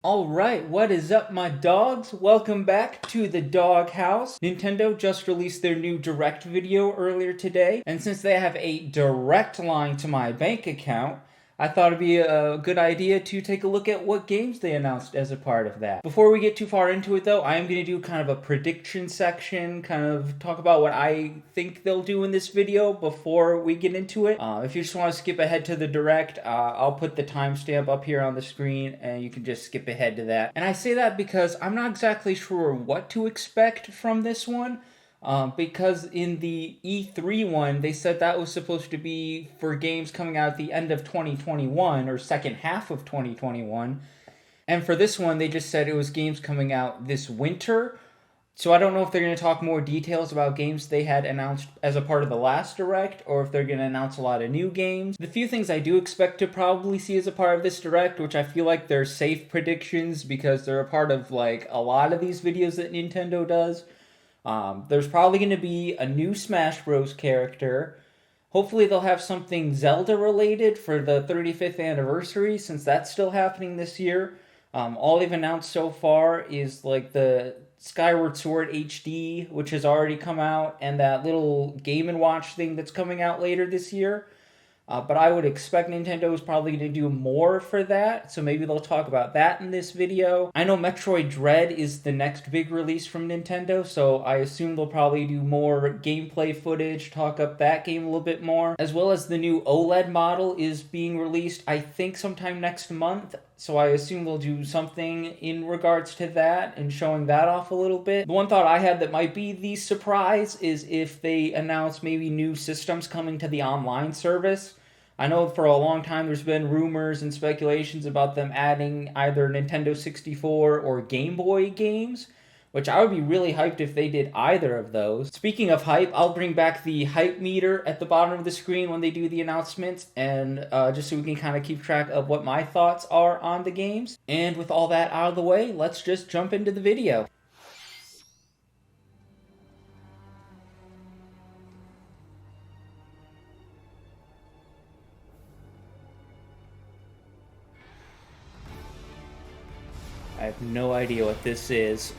Alright, what is up, my dogs? Welcome back to the dog house. Nintendo just released their new Direct video earlier today, and since they have a direct line to my bank account, I thought it'd be a good idea to take a look at what games they announced as a part of that. Before we get too far into it though, I am going to do kind of a prediction section, kind of talk about what I think they'll do in this video before we get into it. If you just want to skip ahead to the direct, I'll put the timestamp up here on the screen and you can just skip ahead to that. And I say that because I'm not exactly sure what to expect from this one. Because in the E3 one, they said that was supposed to be for games coming out at the end of 2021 or second half of 2021. And for this one, they just said it was games coming out this winter. So I don't know if they're going to talk more details about games they had announced as a part of the last Direct, or if they're going to announce a lot of new games. The few things I do expect to probably see as a part of this Direct, which I feel like they're safe predictions because they're a part of like a lot of these videos that Nintendo does. There's probably going to be a new Smash Bros. Character. Hopefully they'll have something Zelda related for the 35th anniversary, since that's still happening this year. All they've announced so far is like the Skyward Sword HD, which has already come out, and that little Game & Watch thing that's coming out later this year. But I would expect Nintendo is probably going to do more for that, so maybe they'll talk about that in this video. I know Metroid Dread is the next big release from Nintendo, so I assume they'll probably do more gameplay footage, talk up that game a little bit more. As well as the new OLED model is being released, I think sometime next month, so I assume they'll do something in regards to that and showing that off a little bit. The one thought I had that might be the surprise is if they announce maybe new systems coming to the online service. I know for a long time there's been rumors and speculations about them adding either Nintendo 64 or Game Boy games, which I would be really hyped if they did either of those. Speaking of hype, I'll bring back the hype meter at the bottom of the screen when they do the announcements, and just so we can kind of keep track of what my thoughts are on the games. And with all that out of the way, let's just jump into the video. I have no idea what this is.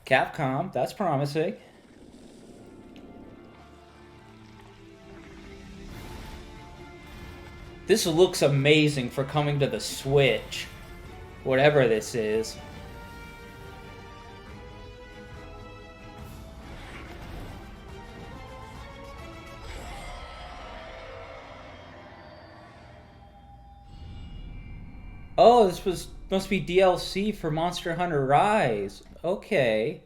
Capcom, that's promising. This looks amazing for coming to the Switch. Whatever this is. Oh, must be DLC for Monster Hunter Rise. Okay.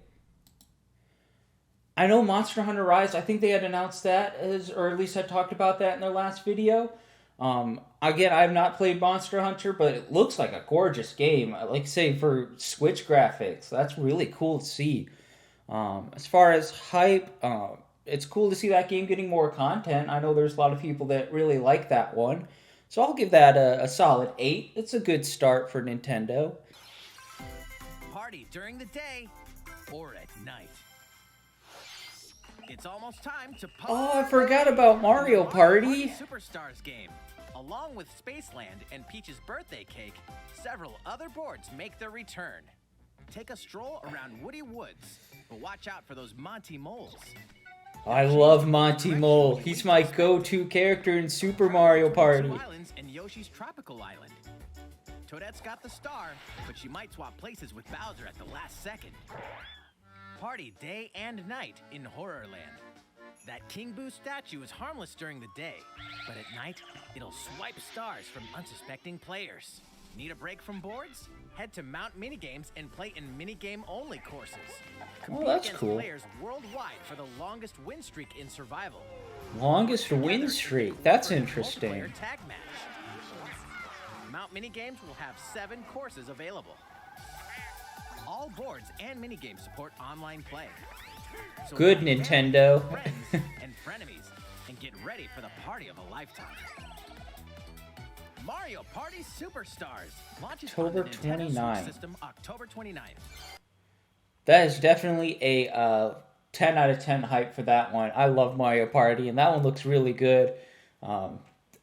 I know Monster Hunter Rise, I think they had announced that, or at least had talked about that in their last video. Again, I have not played Monster Hunter, but it looks like a gorgeous game. I like say for Switch graphics, that's really cool to see. As far as hype, it's cool to see that game getting more content. I know there's a lot of people that really like that one. So I'll give that a solid 8. It's a good start for Nintendo. Party during the day or at night. It's almost time to Oh, I forgot about Mario Party. Superstars game. Along with Spaceland and Peach's birthday cake, several other boards make their return. Take a stroll around Woody Woods, but watch out for those Monty moles. I love Monty Mole. He's my go-to character in Super Mario Party. Islands and Yoshi's Tropical Island. Toadette's got the star, but she might swap places with Bowser at the last second. Party day and night in Horrorland. That King Boo statue is harmless during the day, but at night, it'll swipe stars from unsuspecting players. Need a break from boards? Head to Mount Minigames and play in minigame-only courses. Oh, that's cool. Players worldwide for the longest win streak in survival. Longest win streak? That's interesting. Tag match. Mount Minigames will have 7 courses available. All boards and minigames support online play. So good Nintendo. Friends and frenemies, and get ready for the party of a lifetime. Mario Party Superstars launches October on the Nintendo 29th. Switch system October 29th. That is definitely a 10 out of 10 hype for that one. I love Mario Party, and that one looks really good.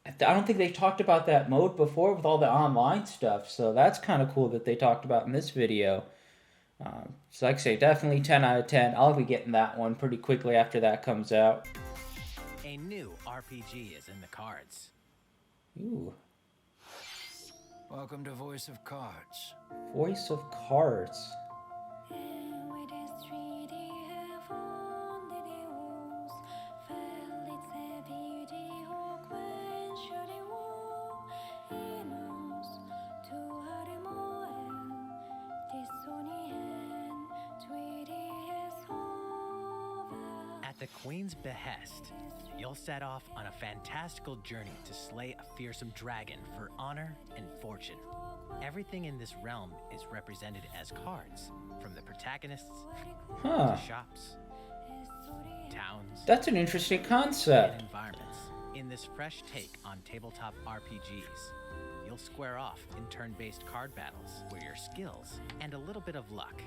I don't think they talked about that mode before with all the online stuff, so that's kind of cool that they talked about in this video. So like I say, definitely 10 out of 10. I'll be getting that one pretty quickly after that comes out. A new RPG is in the cards. Ooh. Welcome to Voice of Cards. Voice of Cards. At the Queen's behest, you'll set off on a fantastical journey to slay a fearsome dragon for honor and fortune. Everything in this realm is represented as cards, from the protagonists Huh. to shops, towns, That's an interesting and concept. environments. In this fresh take on tabletop RPGs, you'll square off in turn-based card battles where your skills and a little bit of luck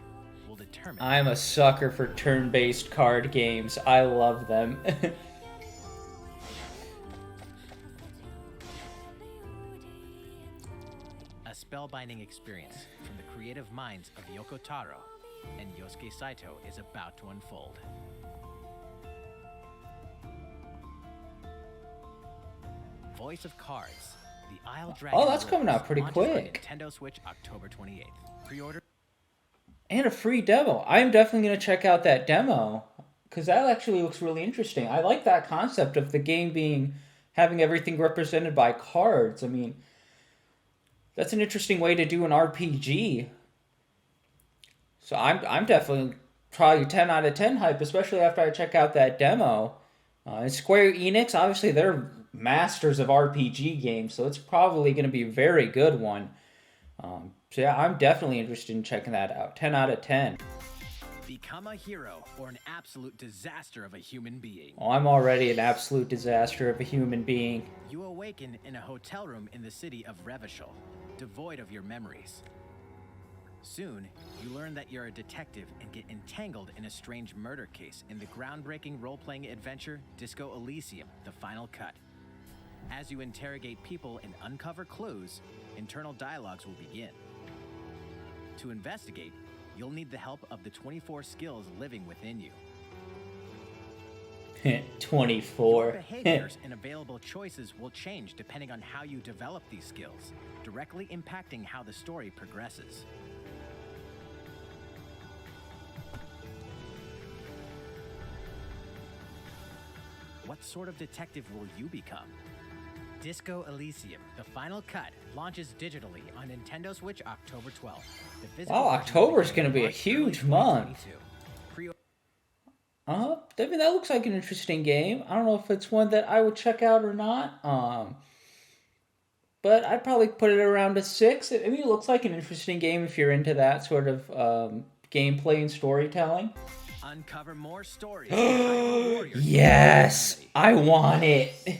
will determine. I'm a sucker for turn-based card games. I love them. A spellbinding experience from the creative minds of Yoko Taro and Yosuke Saito is about to unfold. Voice of Cards, the Isle Dragon. Oh, that's coming out pretty launches for quick. Nintendo Switch October 28th. Pre-order. And a free demo. I'm definitely going to check out that demo because that actually looks really interesting. I like that concept of the game having everything represented by cards. I mean, that's an interesting way to do an RPG. So I'm definitely probably 10 out of 10 hype, especially after I check out that demo. And Square Enix, obviously, they're masters of RPG games, so it's probably going to be a very good one. So yeah, I'm definitely interested in checking that out. 10 out of 10. Become a hero or an absolute disaster of a human being. Oh, I'm already an absolute disaster of a human being. You awaken in a hotel room in the city of Revachol, devoid of your memories. Soon, you learn that you're a detective and get entangled in a strange murder case in the groundbreaking role-playing adventure Disco Elysium: The Final Cut. As you interrogate people and uncover clues, internal dialogues will begin. To investigate, you'll need the help of the 24 skills living within you. 24. Your behaviors and available choices will change depending on how you develop these skills, directly impacting how the story progresses. What sort of detective will you become? Disco Elysium: The Final Cut launches digitally on Nintendo Switch October 12th. The physical Wow, version October's will gonna be a launch huge early month. 2022. I mean, that looks like an interesting game. I don't know if it's one that I would check out or not. But I'd probably put it around a 6. I mean, it looks like an interesting game if you're into that sort of gameplay and storytelling. Uncover more stories. of Hyrule Warriors. Yes, I want it.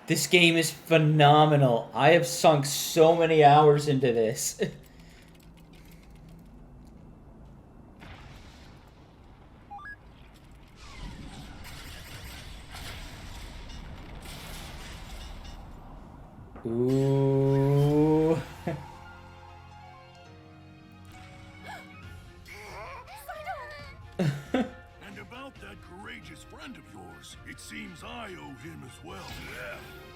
This game is phenomenal. I have sunk so many hours into this. Ooh. And about that courageous friend of yours, it seems I owe him as well.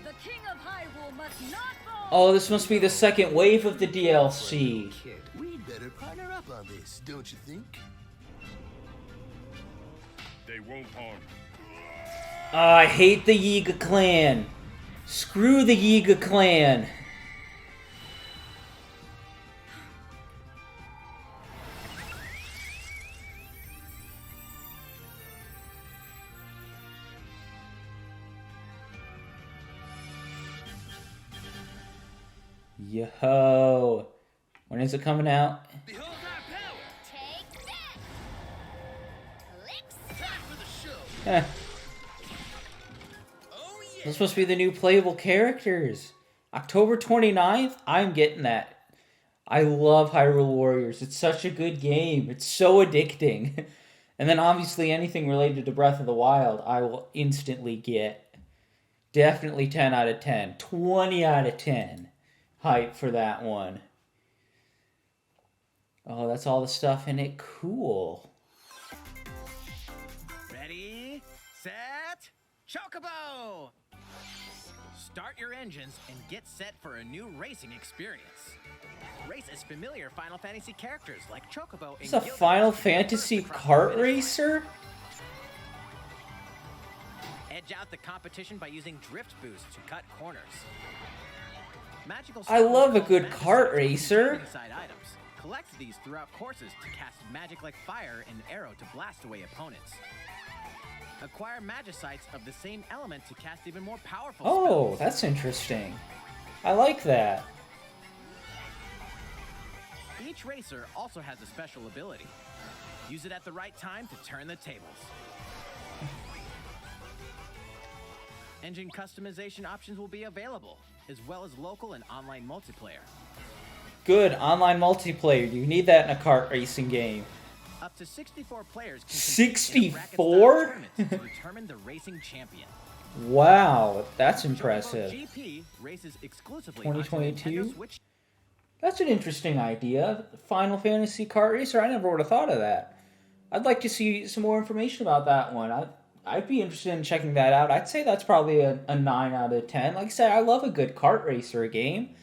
The King of Hyrule must not fall! Oh, this must be the second wave of the DLC. Kid, we'd better partner up on this, don't you think? They won't harm you. I hate the Yiga clan. Screw the Yiga clan. Yo. When is it coming out? Behold our power! Take that! Licks! Time for the show! Eh, Oh yeah! those supposed to be the new playable characters. October 29th? I'm getting that. I love Hyrule Warriors. It's such a good game. It's so addicting. And then obviously anything related to Breath of the Wild, I will instantly get. Definitely 10 out of 10. 20 out of 10. Hype for that one. Oh, that's all the stuff in it. Cool. Ready, set, Chocobo! Start your engines and get set for a new racing experience. Race as familiar Final Fantasy characters like Chocobo It's and a Gilgamesh Final to Fantasy burst across the kart finish line. racer? Edge out the competition by using drift boost to cut corners. Magical I stones love a called good magic kart stones racer. contain inside items. Collect these throughout courses to cast magic like fire and arrow to blast away opponents. Acquire magicites of the same element to cast even more powerful Oh, spells. that's interesting. I like that. Each racer also has a special ability. Use it at the right time to turn the tables. Engine customization options will be available, as well as local and online multiplayer. Good, online multiplayer. You need that in a kart racing game. Up to 64 players can compete in a 64? bracket-style tournament to determine the racing champion. Wow, that's Chocobo impressive. GP races exclusively onto 2022? Nintendo Switch. That's an interesting idea. Final Fantasy kart racer. I never would have thought of that. I'd like to see some more information about that one. I'd be interested in checking that out. I'd say that's probably a 9 out of 10. Like I said, I love a good kart racer game.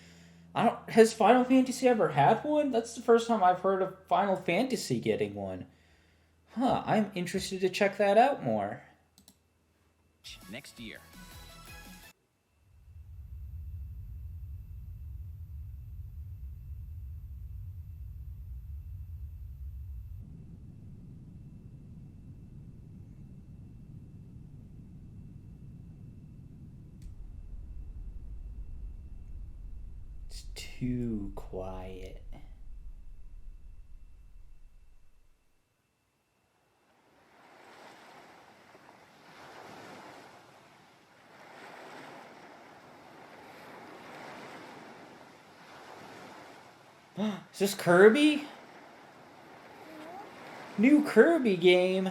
Has Final Fantasy ever had one? That's the first time I've heard of Final Fantasy getting one. Huh, I'm interested to check that out more. Next year. It's too quiet. Is this Kirby? New Kirby game.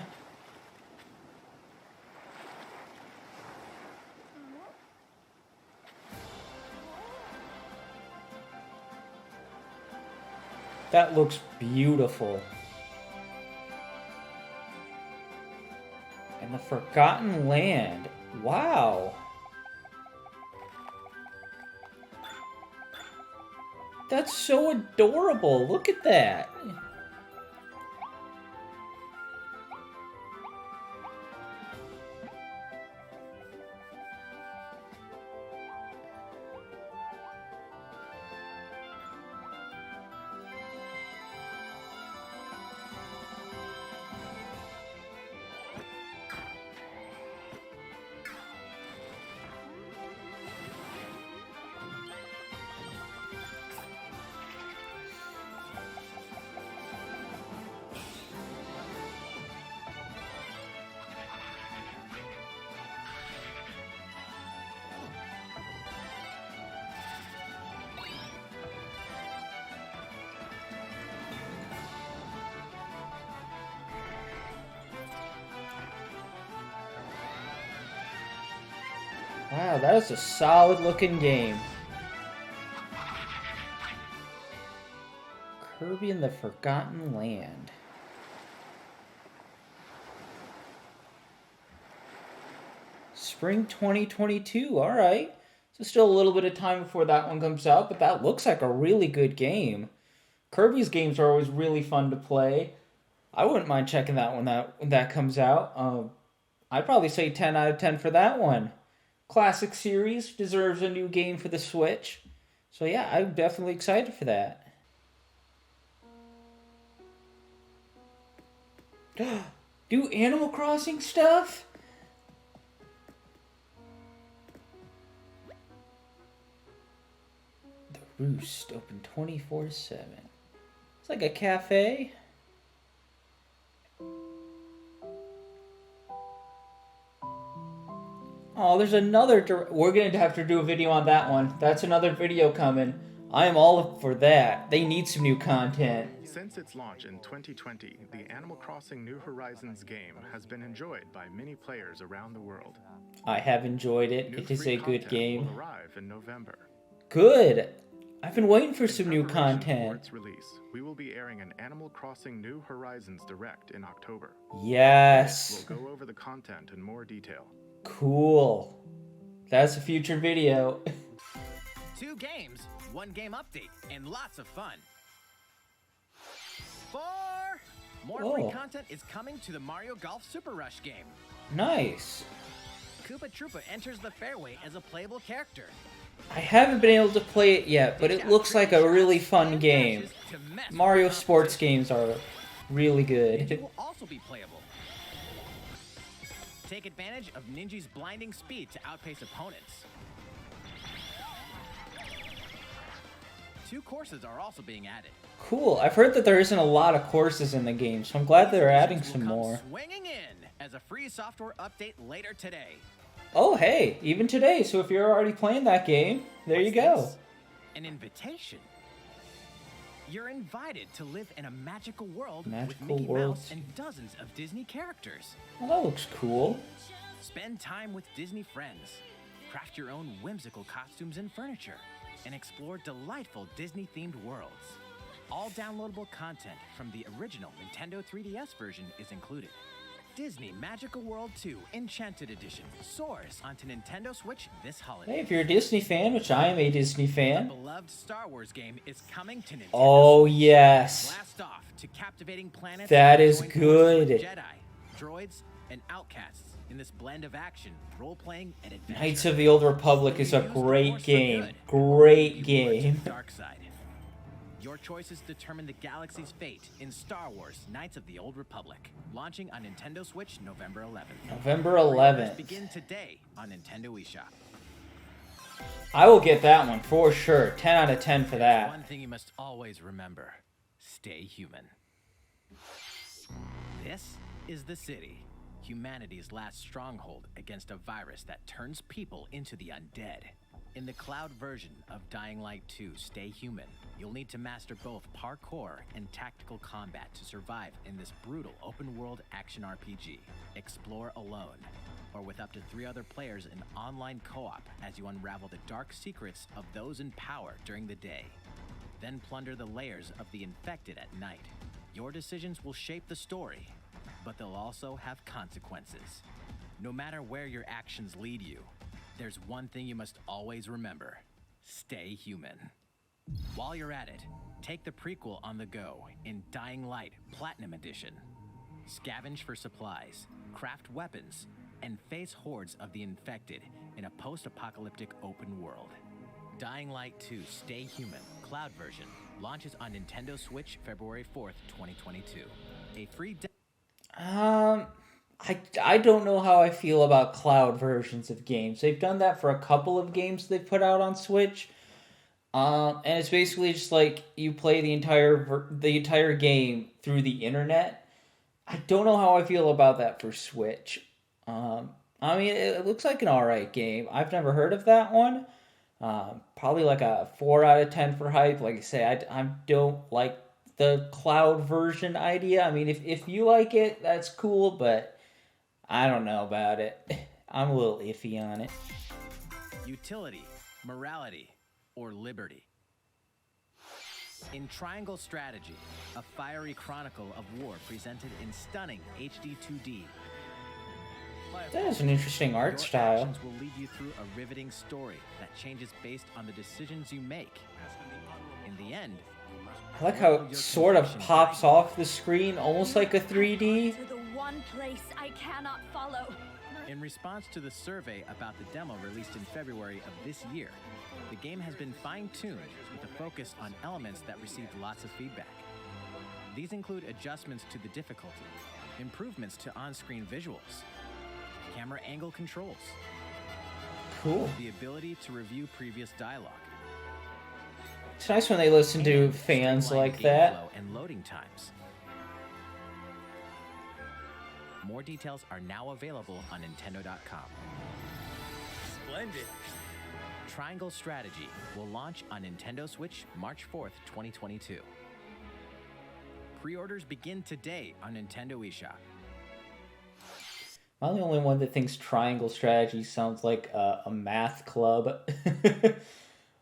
That looks beautiful. And the Forgotten Land. Wow. That's so adorable. Look at that. Wow, that is a solid looking game. Kirby and the Forgotten Land. Spring 2022, alright. So still a little bit of time before that one comes out, but that looks like a really good game. Kirby's games are always really fun to play. I wouldn't mind checking that one out when that comes out. I'd probably say 10 out of 10 for that one. Classic series deserves a new game for the Switch. So yeah, I'm definitely excited for that. Do Animal Crossing stuff? The Roost, open 24/7. It's like a cafe. Oh, there's another... We're going to have to do a video on that one. That's another video coming I am all up for that. They need some new content. Since its launch in 2020, the Animal Crossing New Horizons game has been enjoyed by many players around the world. I have enjoyed it. New It is free a good content game. will arrive in November. Good. I've been waiting for In some new preparation For content. its release, we will be airing an Animal Crossing New Horizons Direct in October. Yes. We'll go over the content in more detail. Cool. That's a future video. 2 games, 1 game update, and lots of fun. 4! More Oh. free content is coming to the Mario Golf Super Rush game. Nice. Koopa Troopa enters the fairway as a playable character. I haven't been able to play it yet, but it looks like a really fun game. Mario sports games are really Ninja good. will also be playable. Take advantage of Ninja's blinding speed to outpace opponents. 2 courses are also being added. Cool. I've heard that there isn't a lot of courses in the game, so I'm glad they're adding These some will come more. Swinging in as a free software update later today. Oh, hey, even today. So if you're already playing that game, there you What's go. this? An invitation. You're invited to live in a magical world with Magical Mickey world. Mouse and dozens of Disney characters. Well, that looks cool. Spend time with Disney friends. Craft your own whimsical costumes and furniture. And explore delightful Disney-themed worlds. All downloadable content from the original Nintendo 3DS version is included. Disney Magical World 2 Enchanted Edition soars onto Nintendo Switch this holiday. Hey, if you're a Disney fan, which I am a Disney The fan. beloved Star Wars game is coming to Nintendo Oh, Switch. yes. Blast off to captivating planets. That and is join forces with good. Jedi, droids, and outcasts in this blend of action, role-playing, and adventure. Knights of the Old Republic is a Use the great Force for game. good, Great or be lured to game. the dark side. Your choices determine the galaxy's fate in Star Wars: Knights of the Old Republic, launching on Nintendo Switch November 11th. November Pre-orders 11th. begin today on Nintendo eShop. I will get that one for sure. 10 out of 10 for One that. thing you must always remember: stay human. This is the city, humanity's last stronghold against a virus that turns people into the undead. In the cloud version of Dying Light 2 Stay Human, you'll need to master both parkour and tactical combat to survive in this brutal open-world action RPG. Explore alone, or with up to 3 other players in online co-op as you unravel the dark secrets of those in power during the day. Then plunder the layers of the infected at night. Your decisions will shape the story, but they'll also have consequences. No matter where your actions lead you, there's one thing you must always remember: stay human. While you're at it, take the prequel on the go in Dying Light Platinum Edition. Scavenge for supplies, craft weapons, and face hordes of the infected in a post-apocalyptic open world. Dying Light 2 Stay Human Cloud version launches on Nintendo Switch February 4th, 2022. A free I don't know how I feel about cloud versions of games. They've done that for a couple of games they've put out on Switch. And it's basically just like you play the entire game through the internet. I don't know how I feel about that for Switch. I mean, it looks like an alright game. I've never heard of that one. Probably like a 4 out of 10 for hype. Like I say, I don't like the cloud version idea. I mean, if you like it, that's cool, but I don't know about it. I'm a little iffy on it. utility, morality, or liberty. In Triangle Strategy, a fiery chronicle of war presented in stunning HD 2D. That is an interesting art Your style. actions will lead you through a riveting story that changes based on the decisions you make. In the end, I like how it sort of pops off the screen, almost like a 3D. To the one place I cannot follow. in response to the survey about the demo released in February of this year, the game has been fine-tuned with a focus on elements that received lots of feedback. These include adjustments to the difficulty, improvements to on-screen visuals, camera angle controls, Cool. the ability to review previous dialogue, It's nice when they listen to and fans streamlined like game that. flow and loading times. More details are now available on Nintendo.com. Splendid. Triangle Strategy will launch on Nintendo Switch March 4th, 2022. Pre-orders begin today on Nintendo eShop. I'm the only one that thinks Triangle Strategy sounds like a math club.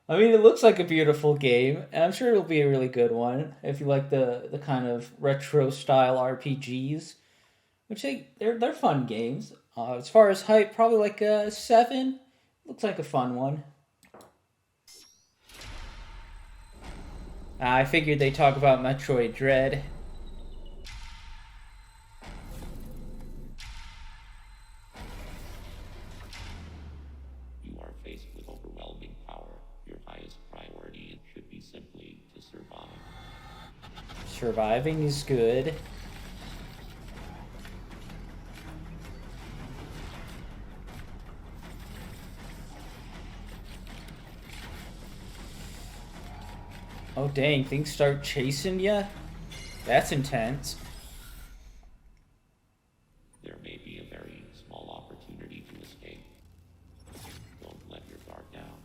I mean, it looks like a beautiful game, and I'm sure it'll be a really good one if you like the kind of retro style RPGs, which they're fun games. As far as hype, probably like a 7. Looks like a fun one. I figured they'd talk about Metroid Dread. You are faced with overwhelming power. Your highest priority should be simply to survive. Surviving is good. Oh dang, things start chasing ya? That's intense. There may be a very small opportunity to escape. Don't let your guard down.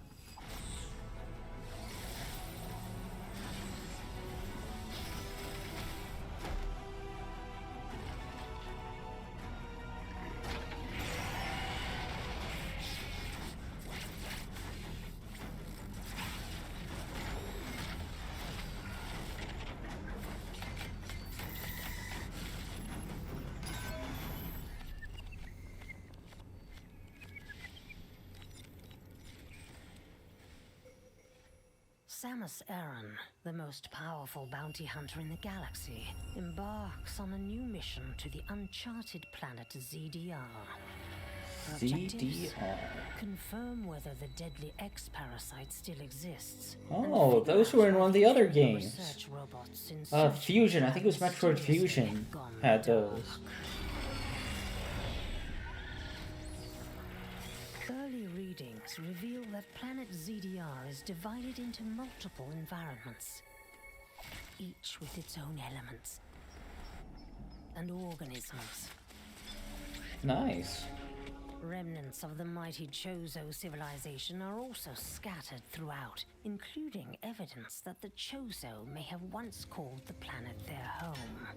Samus Aran, the most powerful bounty hunter in the galaxy, embarks on a new mission to the uncharted planet ZDR. Her objectives? ZDR. Confirm whether the deadly X-parasite still exists. Oh, those were in one of the other games. Research robots in search of Fusion, I think it was planets Metroid mysteriously Fusion gone had dark. those. Early readings reveal that planet ZDR is divided into multiple environments, each with its own elements and organisms. Nice. Remnants of the mighty Chozo civilization are also scattered throughout, including evidence that the Chozo may have once called the planet their home.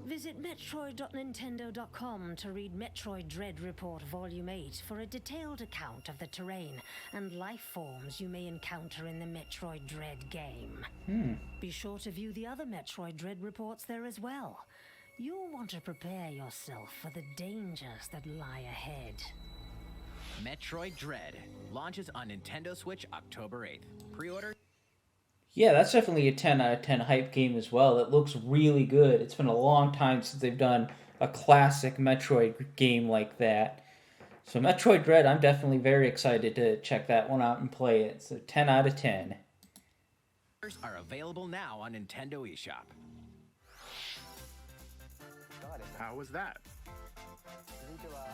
Visit Metroid.Nintendo.com to read Metroid Dread Report Volume 8 for a detailed account of the terrain and life forms you may encounter in the Metroid Dread game. Be sure to view the other Metroid Dread reports there as well. You'll want to prepare yourself for the dangers that lie ahead. Metroid Dread launches on Nintendo Switch October 8th. Pre-order. Yeah, that's definitely a 10 out of 10 hype game as well. It looks really good. It's been a long time since they've done a classic Metroid game like that. So Metroid Dread, I'm definitely very excited to check that one out and play it. So 10 out of 10. Are available now on Nintendo eShop. How was that?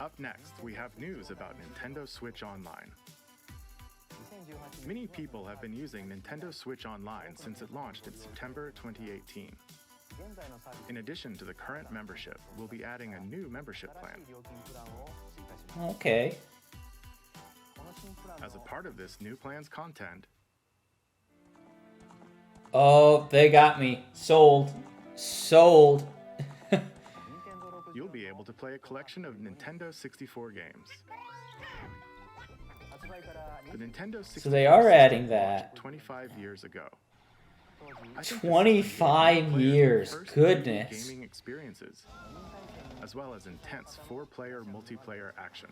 Up next, we have news about Nintendo Switch Online. Many people have been using Nintendo Switch Online since it launched in September 2018. In addition to the current membership, we'll be adding a new membership plan. Okay. As a part of this new plan's content, Oh, they got me. Sold. Sold. you'll be able to play a collection of Nintendo 64 games. The Nintendo 64 So they are system adding launched that. 25 years ago. I think this is 25 gonna be years. players' first Goodness. gaming experiences, as well as intense 4-player multiplayer action.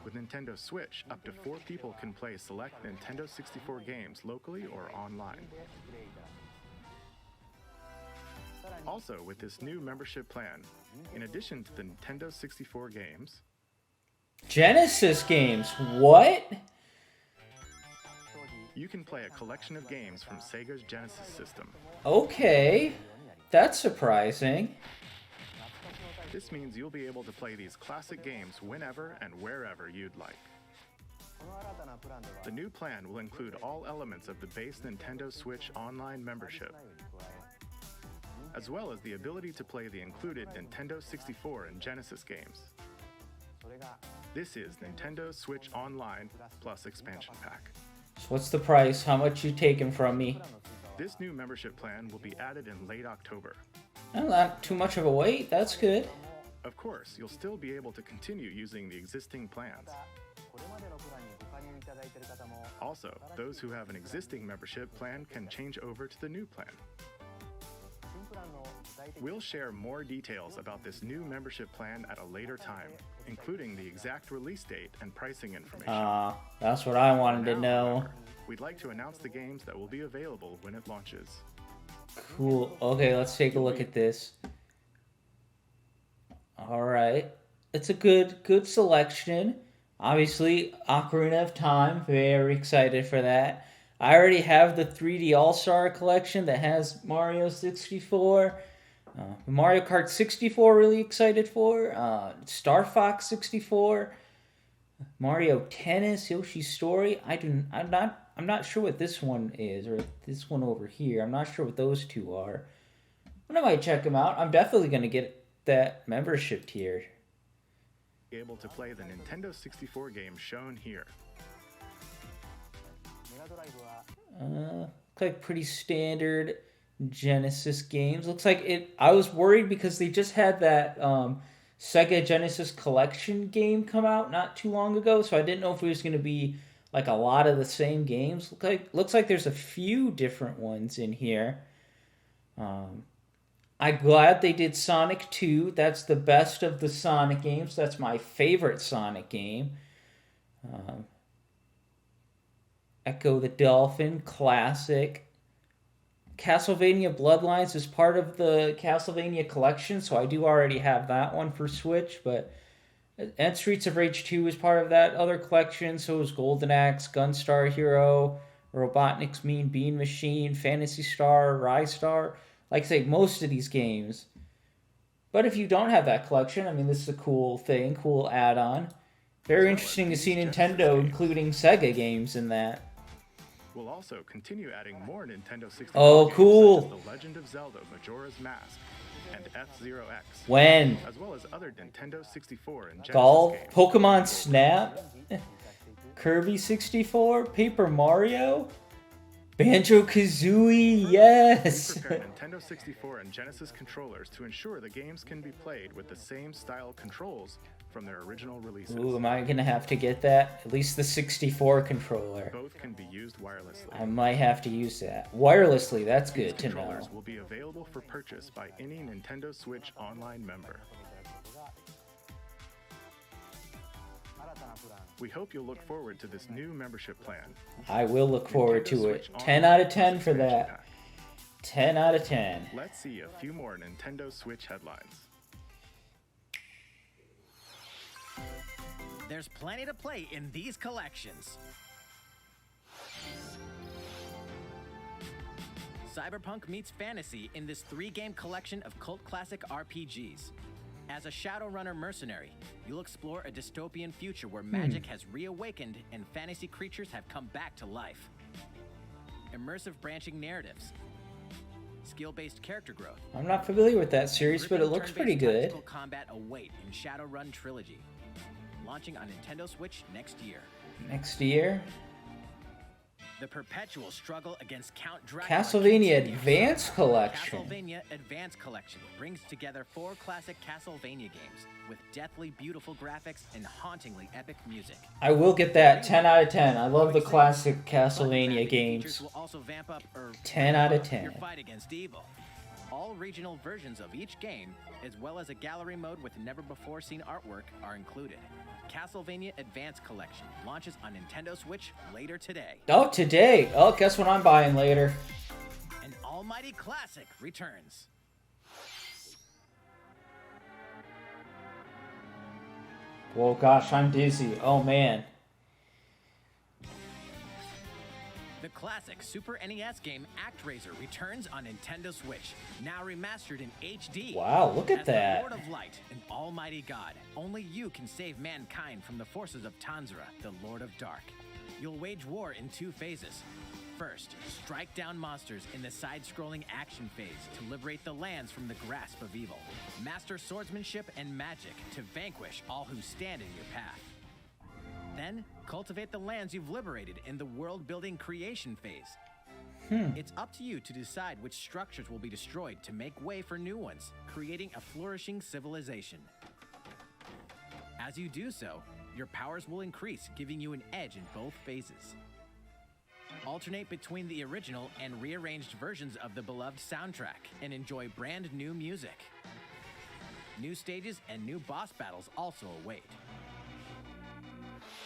With Nintendo Switch, up to 4 people can play select Nintendo 64 games locally or online. Also, with this new membership plan, in addition to the Nintendo 64 games, Genesis games. What? you can play a collection of games from Sega's Genesis system. Okay. That's surprising. This means you'll be able to play these classic games whenever and wherever you'd like. The new plan will include all elements of the base Nintendo Switch Online membership, as well as the ability to play the included Nintendo 64 and Genesis games. This is Nintendo Switch Online plus expansion pack. What's the price? How much you taking from me? This new membership plan will be added in late October. Well, not too much of a wait. That's good. Of course, you'll still be able to continue using the existing plans. Also, those who have an existing membership plan can change over to the new plan. We'll share more details about this new membership plan at a later time, including the exact release date and pricing information. That's what I wanted to know. However, we'd like to announce the games that will be available when it launches. Cool. Okay, let's take a look at this. All right. It's a good selection. Obviously, Ocarina of Time. Very excited for that. I already have the 3D All-Star Collection that has Mario 64. Mario Kart 64, really excited for. Star Fox 64. Mario Tennis, Yoshi's Story. I'm not sure what this one is, or this one over here. I'm not sure what those two are. But I might check them out. I'm definitely going to get that membership tier. Able to play the Nintendo 64 game shown here. Looks like pretty standard Genesis games. Looks like it. I was worried because they just had that Sega Genesis Collection game come out not too long ago, so I didn't know if it was going to be like a lot of the same games. Looks like there's a few different ones in here. I'm glad they did Sonic 2. That's the best of the Sonic games. That's my favorite Sonic game. Echo the Dolphin, classic. Castlevania Bloodlines is part of the Castlevania collection, so I do already have that one for Switch, and Streets of Rage 2 is part of that other collection, so is Golden Axe, Gunstar Hero, Robotnik's Mean Bean Machine, Phantasy Star, Rise Star. Like I say, most of these games. But if you don't have that collection, I mean, this is a cool thing, cool add-on. Very interesting to see Nintendo including Sega games in that. We'll also continue adding more Nintendo 64 Oh, games cool. such as The Legend of Zelda Majora's Mask and F-Zero X. When? As well as other Nintendo 64 and Genesis Golf, games. Pokemon Snap, Kirby 64, Paper Mario, Banjo-Kazooie, yes! We prepared Nintendo 64 and Genesis controllers to ensure the games can be played with the same style controls from their original releases. Ooh, am I gonna have to get that? At least the 64 controller. Both can be used wirelessly. I might have to use that. Wirelessly, that's These good to know. controllers will be available for purchase by any Nintendo Switch Online member. We hope you'll look forward to this new membership plan. I will look forward Nintendo to it. Switch 10 Online out of 10 for expansion that. pack. 10 out of 10. Let's see a few more Nintendo Switch headlines. There's plenty to play in these collections. Cyberpunk meets fantasy in this 3-game collection of cult classic RPGs. As a Shadowrunner mercenary, you'll explore a dystopian future where magic has reawakened and fantasy creatures have come back to life. Immersive branching narratives. Skill-based character growth. I'm not familiar with that series, but it Gripping looks pretty turn-based good. tactical combat await in Shadowrun Trilogy. Launching on Nintendo Switch next year. Next year. The perpetual struggle against Count Dracula Castlevania continues. Advance Collection. Castlevania Advance Collection brings together 4 classic Castlevania games with deathly beautiful graphics and hauntingly epic music. I will get that 10 out of 10. I love the classic Castlevania Graphic games. features will also vamp up 10 out of 10. your fight against evil. All regional versions of each game, as well as a gallery mode with never-before-seen artwork, are included. Castlevania Advance Collection launches on Nintendo Switch later today. Oh, today. Oh, guess what I'm buying later. An almighty classic returns. Whoa, gosh, I'm dizzy. Oh, man. The classic Super NES game ActRaiser returns on Nintendo Switch, now remastered in HD. Wow, look at As that. the Lord of Light and Almighty God, only you can save mankind from the forces of Tanzra, the Lord of Dark. You'll wage war in 2 phases. First, strike down monsters in the side-scrolling action phase to liberate the lands from the grasp of evil. Master swordsmanship and magic to vanquish all who stand in your path. Then, cultivate the lands you've liberated in the world-building creation phase. It's up to you to decide which structures will be destroyed to make way for new ones, creating a flourishing civilization. As you do so, your powers will increase, giving you an edge in both phases. Alternate between the original and rearranged versions of the beloved soundtrack and enjoy brand new music. New stages and new boss battles also await.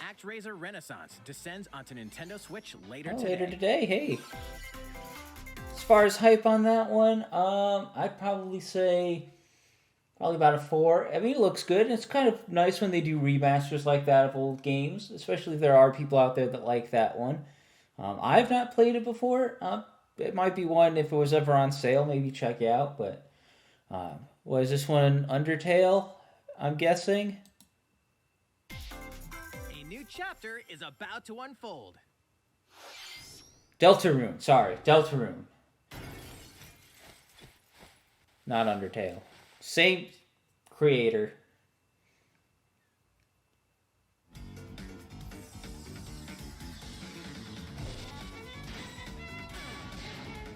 ActRaiser Renaissance descends onto Nintendo Switch later today. Later today, hey. As far as hype on that one, I'd probably say probably about a 4. I mean, it looks good. It's kind of nice when they do remasters like that of old games, especially if there are people out there that like that one. I've not played it before. It might be one, if it was ever on sale, maybe check out. But was this one Undertale, I'm guessing? A new chapter is about to unfold. Deltarune, sorry. Deltarune. Not Undertale. Same creator.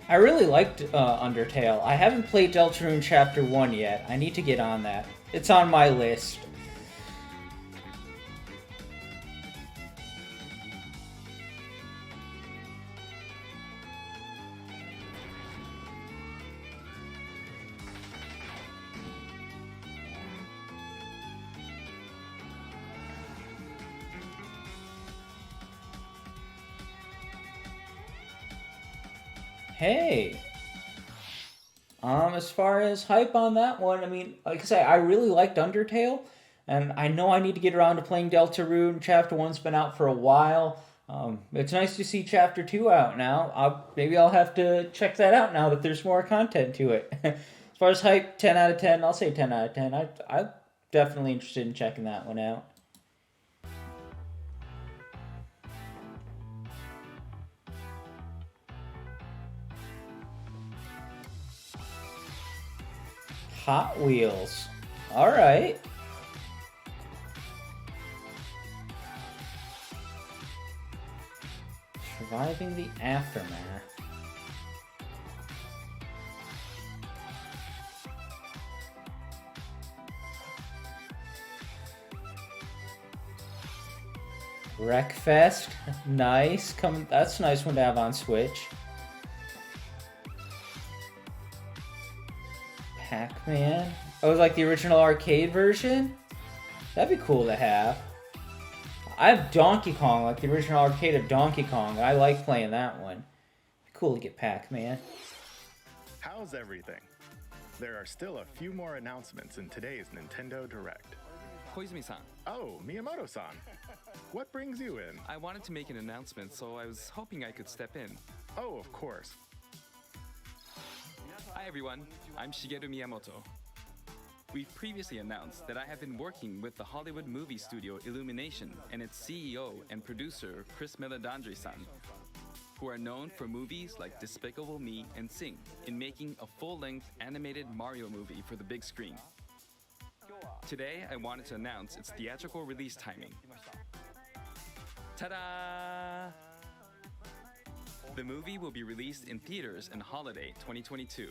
I really liked Undertale. I haven't played Deltarune Chapter 1 yet. I need to get on that. It's on my list. Hey, as far as hype on that one, I mean, like I say, I really liked Undertale, and I know I need to get around to playing Deltarune. Chapter 1's been out for a while. It's nice to see Chapter 2 out now. Maybe I'll have to check that out now that there's more content to it. As far as hype, 10 out of 10, I'll say 10 out of 10. I'm definitely interested in checking that one out. Hot Wheels. Alright. Surviving the aftermath. Wreckfest. Nice. That's a nice one to have on Switch. Pac-Man. Oh, like the original arcade version? That'd be cool to have. I have Donkey Kong, like the original arcade of Donkey Kong. I like playing that one. Cool to get Pac-Man. How's everything? There are still a few more announcements in today's Nintendo Direct. Koizumi-san, Oh, Miyamoto-san. What brings you in? I wanted to make an announcement, so I was hoping I could step in. Oh, of course. Hi everyone, I'm Shigeru Miyamoto. We've previously announced that I have been working with the Hollywood movie studio Illumination and its CEO and producer Chris Meledandri-san, who are known for movies like Despicable Me and Sing, in making a full-length animated Mario movie for the big screen. Today, I wanted to announce its theatrical release timing. Ta-da! The movie will be released in theaters in holiday 2022.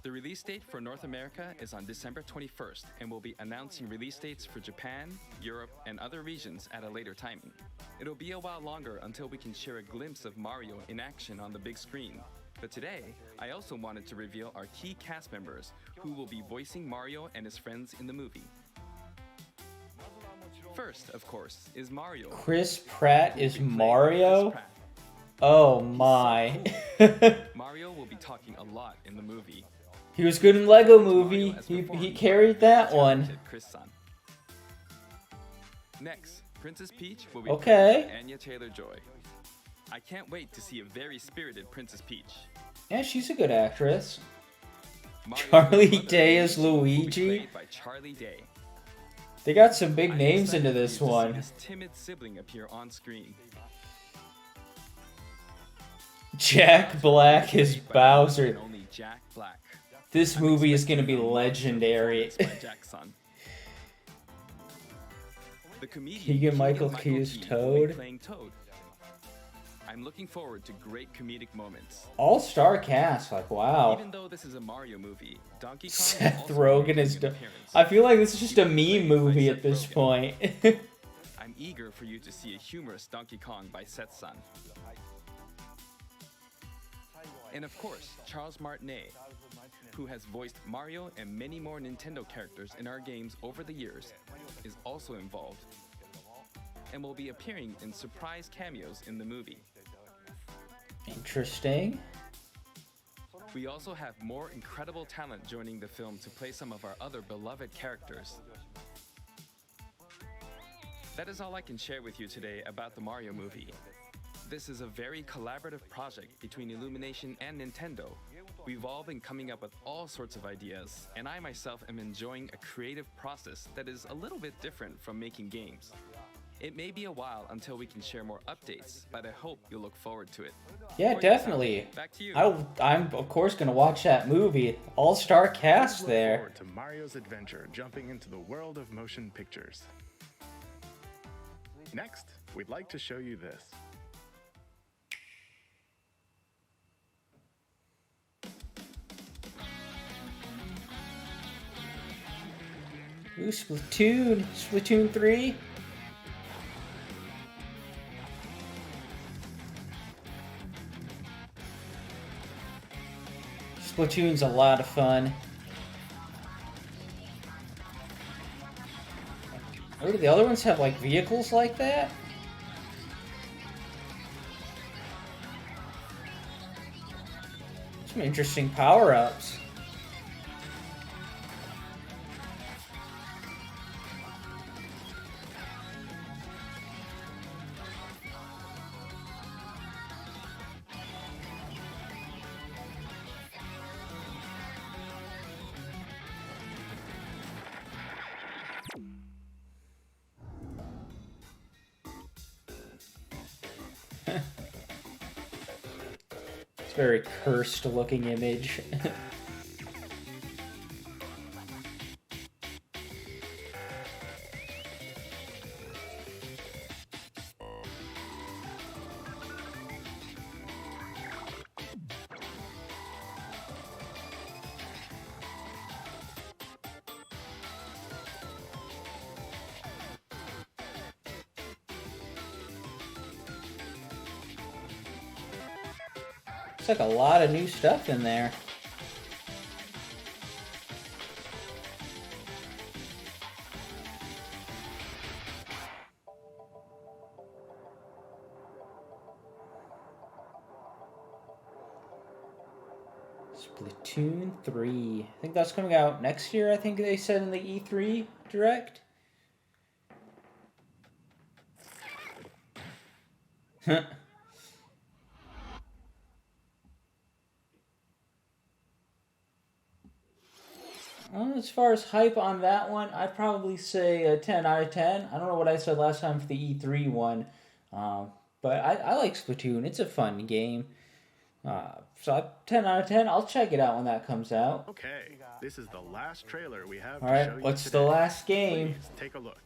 The release date for North America is on December 21st, and we'll be announcing release dates for Japan, Europe, and other regions at a later timing. It'll be a while longer until we can share a glimpse of Mario in action on the big screen. But today, I also wanted to reveal our key cast members who will be voicing Mario and his friends in the movie. First, of course, is Mario. Chris Pratt is Mario? Chris Pratt. Oh my. Mario will be talking a lot in the movie. He was good in Lego Movie. He carried that one. Chris-san. Next, Princess Peach will be Okay. played by Anya Taylor-Joy. I can't wait to see a very spirited Princess Peach. Yeah, she's a good actress. Mario's Charlie brother Day as will be Luigi. played by Charlie Day. They got some big I'm names excited into for you this to see one. this timid sibling appear on screen. Jack Black is Played by Bowser. and only Jack Black. This I'm movie is going to expecting be a monster legendary. performance by Jack's son. The comedian Keegan-Michael Keegan-Michael Key's Key will be Toad. playing Toad. I'm looking forward to great comedic moments. All-star cast, like wow. Even though this is a Mario movie, Donkey Kong Seth also Rogen making is. an appearance. I feel like this is just He a will be meme played by movie Seth at this Rogen. point. I'm eager for you to see a humorous Donkey Kong by Seth-san. And of course, Charles Martinet, who has voiced Mario and many more Nintendo characters in our games over the years, is also involved and will be appearing in surprise cameos in the movie. Interesting. We also have more incredible talent joining the film to play some of our other beloved characters. That is all I can share with you today about the Mario movie. This is a very collaborative project between Illumination and Nintendo. We've all been coming up with all sorts of ideas, and I myself am enjoying a creative process that is a little bit different from making games. It may be a while until we can share more updates, but I hope you'll look forward to it. Yeah, For definitely. yourself, back to you. I'm of course gonna watch that movie. All-star cast Look there. forward to Mario's adventure jumping into the world of motion pictures. Next, we'd like to show you this. Ooh, Splatoon 3. Splatoon's a lot of fun. Oh, do the other ones have like vehicles like that? Some interesting power-ups. It's a very cursed looking image. Looks like a lot of new stuff in there. Splatoon 3. I think that's coming out next year, I think they said in the E3 Direct. Well, as far as hype on that one, I'd probably say a 10 out of 10. I don't know what I said last time for the E3 one, but I like Splatoon. It's a fun game. So 10 out of 10. I'll check it out when that comes out. Okay, this is the last trailer we have All to show right, you what's today. the last game? Please take a look.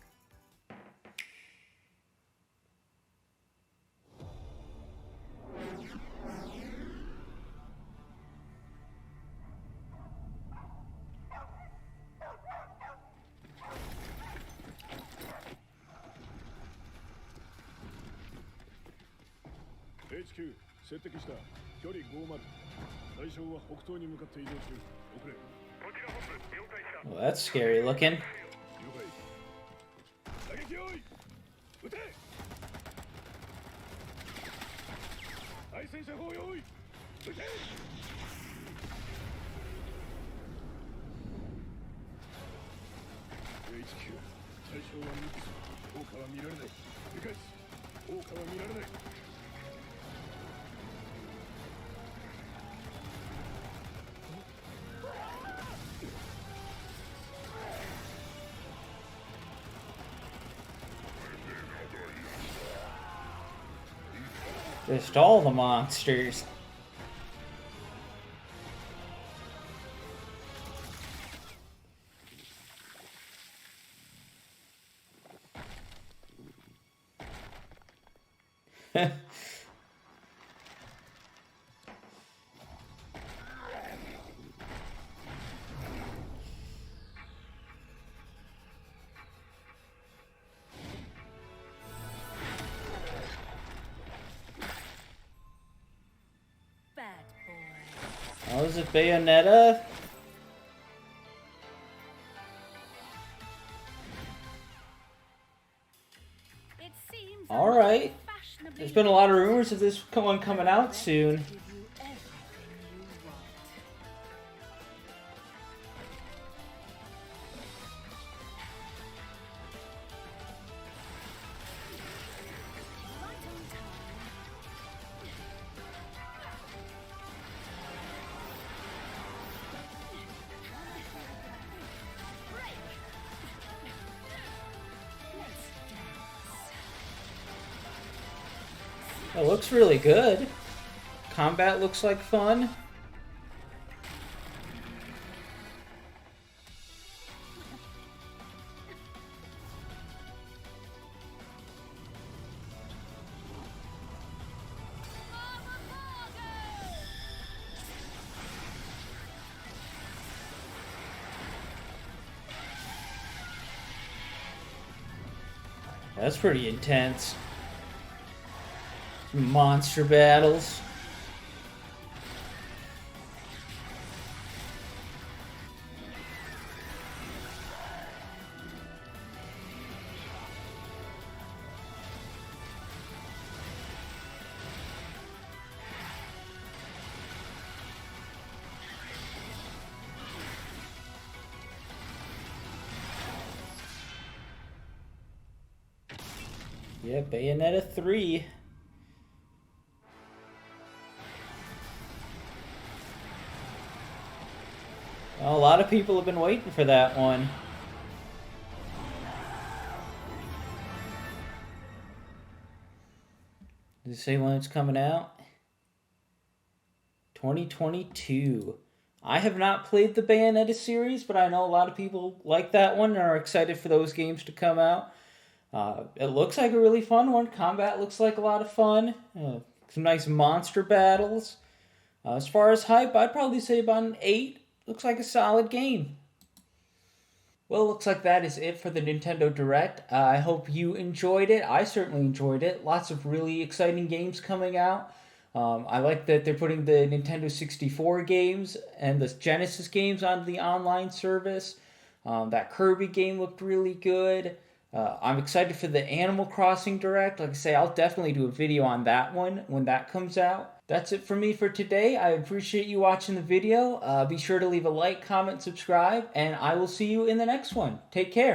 HQ 接敵した距離50対象は北東に向かって移動中遅れ Well, that's scary looking. 了解打撃用意撃て対戦車砲用意撃て HQ 対象は3つ効果は見られない理解し効果は見られない Just all the monsters. Bad boy. Oh, is it Bayonetta? It seems All right. fashionably There's been a lot of rumors of this one coming out soon. give you everything you want. Right on time. Break. Let's dance. It looks really good. Combat looks like fun. That's pretty intense. Monster battles. Yeah, Bayonetta 3. Well, a lot of people have been waiting for that one. Does it say when it's coming out? 2022. I have not played the Bayonetta series, but I know a lot of people like that one and are excited for those games to come out. It looks like a really fun one. Combat looks like a lot of fun. Some nice monster battles. As far as hype, I'd probably say about an 8. Looks like a solid game. Well, looks like that is it for the Nintendo Direct. I hope you enjoyed it. I certainly enjoyed it. Lots of really exciting games coming out. I like that they're putting the Nintendo 64 games and the Genesis games on the online service. That Kirby game looked really good. I'm excited for the Animal Crossing Direct. Like I say, I'll definitely do a video on that one when that comes out. That's it for me for today. I appreciate you watching the video. Be sure to leave a like, comment, subscribe, and I will see you in the next one. Take care.